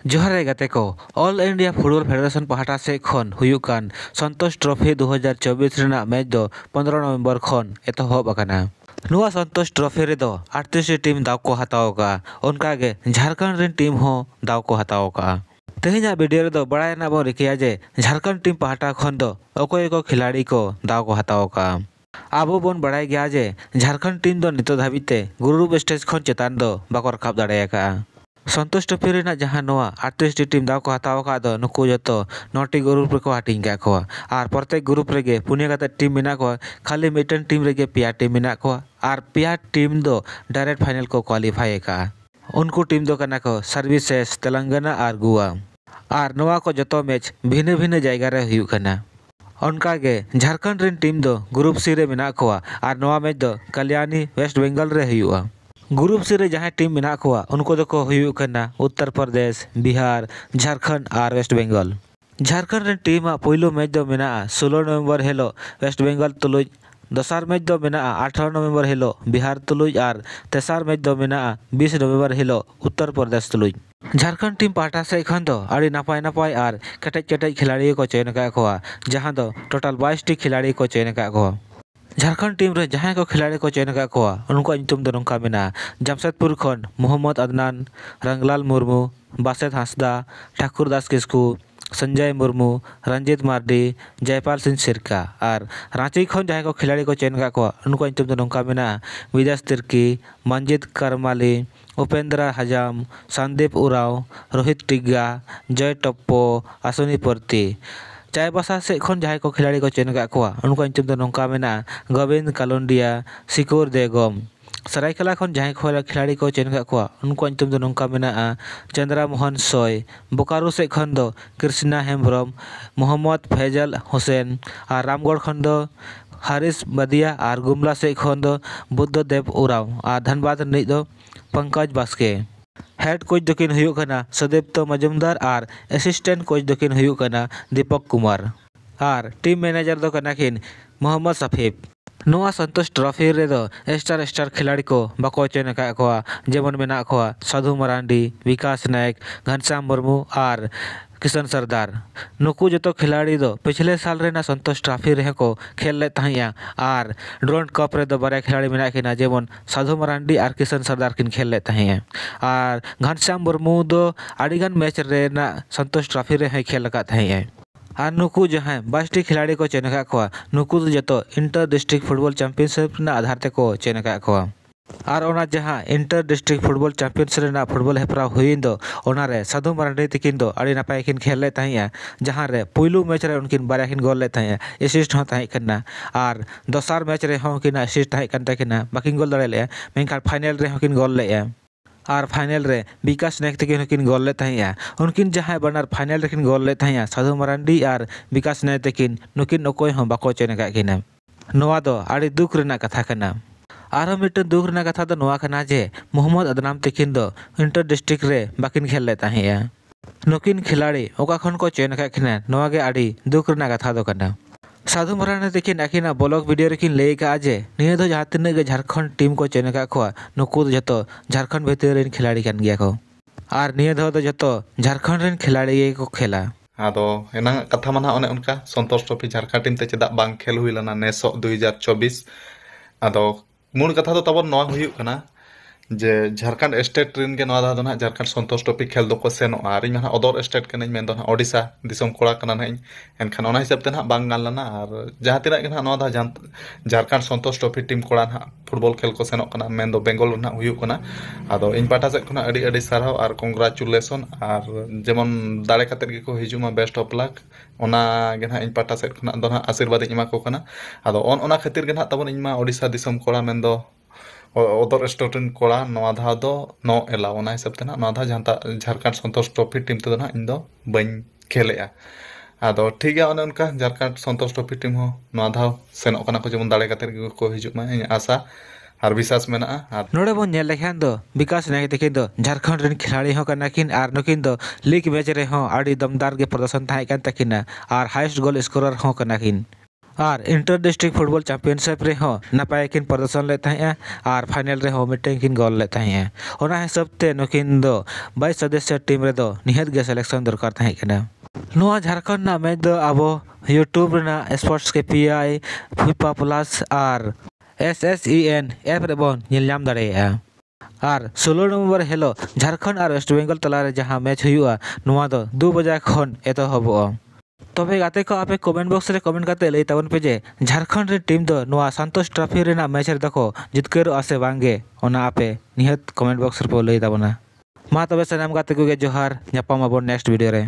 जोहार गाते को ऑल इंडिया फुटबॉल फेडरेशन पहाटा से खन हुयुक कान संतोष ट्रॉफी 2024 रेना मैच दो 15 नवंबर खन एतहब अकाना। नुआ संतोष ट्रॉफी रे दो 38 टीम दाव को हताव का उनका गे झारखंड रेन टीम हो दाव को हताव का। तेहना वीडियो रे दो बड़ा ना बो रिकिया जे झारखंड टीम पहाटा खन दो अकोय को खिलाड़ी को दाव को हताव का। आबो बोन बड़ाय गया जे झारखंड टीम दो नितो धाबिते ग्रुप स्टेज खन चेतान दो बाको रकाब दाड़ेयाका। संतोष ट्रॉफी रेना जहां नोआ 38 टीम दाव को हताव का दो नुकु जतो 9टी ग्रुप रे को हाटिंग का को और प्रत्येक ग्रुप रेगे पुनिया काते टीम मेना को खाली मिटन टीम रेगे पिया टीम मेना को और पिया टीम दो डायरेक्ट फाइनल को क्वालिफाई का। उनको टीम दो कना को सर्विसेस तेलंगाना और गोवा और नोआ को जतो मैच भिन्न भिन्न जायगा रे हुयु कना। उनका गे झारखंड रेन टीम दो ग्रुप सी रे मेना को और नोआ मैच दो कल्याणी वेस्ट बंगाल रे हुयुआ। ग्रुप सी रे जहां टीम मेना को उनको दो को हुयुक कना उत्तर प्रदेश बिहार झारखंड और वेस्ट बंगाल। झारखंड रेन टीम पहिलो मैच दो मेना 16 नवंबर हेलो वेस्ट बंगाल तुलुज दोसार मैच दो मेना 18 नवंबर हेलो बिहार तुलुज और तेसार मैच दो मेना 20 नवंबर हेलो उत्तर प्रदेश तुलुज। झारखंड टीम पाटा से खन दो आड़ी नापाय नापाय और केटेज केटेज खिलाड़ी को चयन का को जहां दो टोटल 22 टी खिलाड़ी को चयन का को। झारखंड टीम रे जहां को खिलाड़ी को चयन का को उनको ᱧᱩᱛᱩᱢ दो नोंका मेना जमशेदपुर खन मोहम्मद अदनान रंगलाल मुर्मू बासेत हांसदा ठाकुर दास किस्कू संजय मुर्मू रंजीत मार्डी जयपाल सिंह सिरका और रांची खन जहां को खिलाड़ी को चयन का को उनको ᱧᱩᱛᱩᱢ दो नोंका मेना विदेश तिर्की मंजित करमाली उपेंद्र हजाम संदीप उराव रोहित टिग्गा जय टप्पो आसुनी पर्ती। चायबासा से खन जहां को खिलाड़ी को चयन का को उनको ᱧᱩᱛᱩᱢ दो नोंका मेना गोविंद कालुंडिया सिकोर देगम। सरायकेला खन जहां को खिलाड़ी को चयन का को उनको ᱧᱩᱛᱩᱢ दो नोंका मेना चंद्रा मोहन सोय। बोकारो से खन दो कृष्णा हेम्ब्रम मोहम्मद फैजल हुसैन और रामगढ़ खन दो हारिस बदिया और गुमला से खन दो बुद्ध देव उराव और धनबाद निज दो पंकज बास्के। हेड कोच दकिन हुयुक कना सदेप्तो मजुमदार और असिस्टेंट कोच दकिन हुयुक कना दीपक कुमार और टीम मैनेजर दो कना किन मोहम्मद सफीफ। नोआ संतोष ट्रॉफी रे दो स्टार खिलाड़ी को बाको चयन का को जेमन मेना को साधु मरांडी विकास नायक घनश्याम मुर्मू और किशन सरदार। नुकु जो खिलाड़ी दो पिछले साल रेना संतोष ट्रॉफी रे को खेल ले तहिया और ड्रोन कप रे दो बारे खिलाड़ी मेना किना जेमन साधु मरांडी और किशन सरदार किन खेल ले तहिया और घनश्याम मुर्मू दो आड़ीगान मैच रेना संतोष ट्रॉफी रे खेल का तहिया। और नुकु जहां 22 खिलाड़ी को चयन का को नुकु जो इंटर डिस्ट्रिक्ट फुटबॉल चैंपियनशिप ना आधार ते को चयन का को और ओना जहां इंटर डिस्ट्रिक्ट फुटबॉल चैंपियनशिप रेना फुटबॉल हेपरा हुइन दो ओना रे साधु मरांडी तकिन दो आड़ी नापाय किन खेल ले तहिया जहां रे पहिलो मैच रे उनकिन बारे किन गोल ले तहिया असिस्ट हो तहि कना और दोसार मैच रे हो किन असिस्ट तहि कन तकिना बाकिन गोल दड़े ले मेनखान फाइनल रे हो किन गोल ले और फाइनल रे विकास नायक तकिन हकिन गोल ले तहिया उनकिन जहां बनर फाइनल रे किन गोल ले तहिया साधु मरांडी और विकास नायक तकिन नुकिन ओकोय हो बाको चयन का किना। नोआ दो आड़ी दुख रेना कथा कना और मिटन दुख रेना कथा दो नोआ कना जे मोहम्मद अदनाम तकिन दो इंटर डिस्ट्रिक्ट रे बाकिन खेल ले तहिया नुकिन खिलाड़ी ओका खन को चयन का किना नोआ गे आड़ी दुख रेना कथा दो कना। साधु मरांडी तकिन अकिना ब्लॉग वीडियो रेकिन ले का जे निये दो जहां तिने गे झारखंड टीम को चयन का को नुकु जतो झारखंड भीतर रेन खिलाड़ी कन गया को और निये दो जतो झारखंड रेन खिलाड़ी को खेला। आदो एना कथा माना ओने उनका संतोष ट्रॉफी झारखंड टीम ते चेदा बांग खेल हुई लना नेसो 2024 आदो मूल कथा तो तब नवा हुयुक कना जे झारखंड स्टेट रेन के नवा ना झारखंड संतोष ट्रॉफी खेल दो को सेनो और इन अदर स्टेट कने मेन दो ओडिशा दिसम कोड़ा कना ना एनखान ओना हिसाब ते ना बांग गाल लना और जहां तिना के नवा दा झारखंड संतोष ट्रॉफी टीम कोड़ा ना फुटबॉल खेल को सेनो कना मेन दो बेंगल ना हुयुक कना आदो इन पाटा से खना अडी अडी साराव और कांग्रेचुलेशन और जेमन दाड़े काते के को हिजुमा बेस्ट ऑफ लक ओना गे ना इन पाटा से खना दो ना आशीर्वाद इमा को कना आदो ओना खातिर गे ना तबन इमा ओडिशा दिसम कोड़ा मेन दो अदर स्टेट कोड़ा नवा धा दो नो एला ओना हिसाब ते ना नवा धा जहां झारखंड संतोष ट्रॉफी टीम ते ना इन दो बन खेलेया आदो ठीक है उनका झारखंड संतोष ट्रॉफी टीम हो नवा धा सेनो कना को जेमन दाड़े काते को हिजुमा इन आशा और विश्वास मेना। नोड़े बन नेल लेखान दो विकास नायक तकिन दो झारखंड रेन खिलाड़ी हो कना किन और नुकिन दो लीग मैच रे हो आड़ी दमदार के प्रदर्शन थाई कन तकिना और हाईएस्ट गोल स्कोरर हो कना किन और इंटर डिस्ट्रिक्ट फुटबॉल चैंपियनशिप रे हो नपाय किन प्रदर्शन ले तहें और फाइनल रे हो मिटे किन गोल ले तहें ओना हिसाब ते नुकिन दो 22 सदस्य टीम रे दो निहत गे सिलेक्शन दरकार तहें कना नुआ झारखंड ना मैच दो आबो यूट्यूब ना स्पोर्ट्स के पीआई फीफा प्लस और SSEN ऐप रे बोन ñel ñam दाड़ेया और 16 नवंबर हेलो झारखंड और वेस्ट बेंगल तलारे जहां मैच हुआ नुआ दो 2 बजे खन एतहबो तबे गाते को आपे कमेंट बॉक्स रे कमेंट करते लई ताबन पे जे झारखंड रे टीम दो नुआ संतोष ट्रॉफी रेना मैच रे दको जितकेर आसे बांगे ओना आपे निहत कमेंट बॉक्स रे लई ताबना मा तबे सनाम गाते को गे जोहार ᱧᱟᱯᱟᱢ ᱟᱵᱚᱱ नेक्स्ट वीडियो रे।